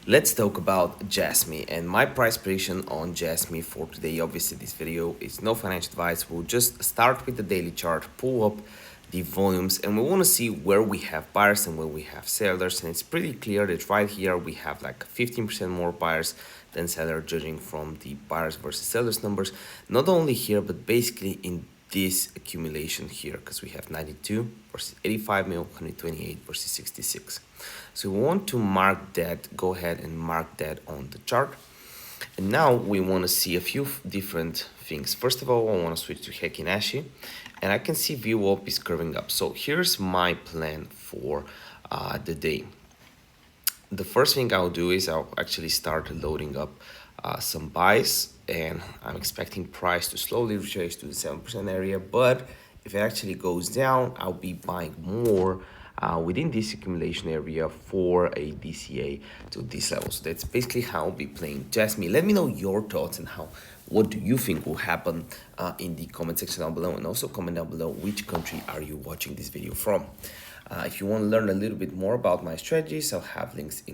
Let's talk about Jasmine and my price prediction on Jasmine for today. Obviously, this video is no financial advice. We'll just start with the daily chart, pull up the volumes, and we want to see where we have buyers and where we have sellers. And it's pretty clear that right here we have like 15% more buyers than sellers, judging from the buyers versus sellers numbers. Not only here, but basically in this accumulation here, because we have 92 versus 85 mil, 128 versus 66. So we want to mark that, go ahead and mark that on the chart. And now we want to see a few different things. First of all, I want to switch to Heikin Ashi, and I can see VWAP is curving up. So here's my plan for the day. The first thing I'll do is I'll actually start loading up some buys, and I'm expecting price to slowly retrace to the 7% area. But if it actually goes down, I'll be buying more within this accumulation area for a DCA to this level. So that's basically how I'll be playing Jasmine. Let me know your thoughts and what do you think will happen in the comment section down below, and also comment down below which country are you watching this video from. If you want to learn a little bit more about my strategies, I'll have links in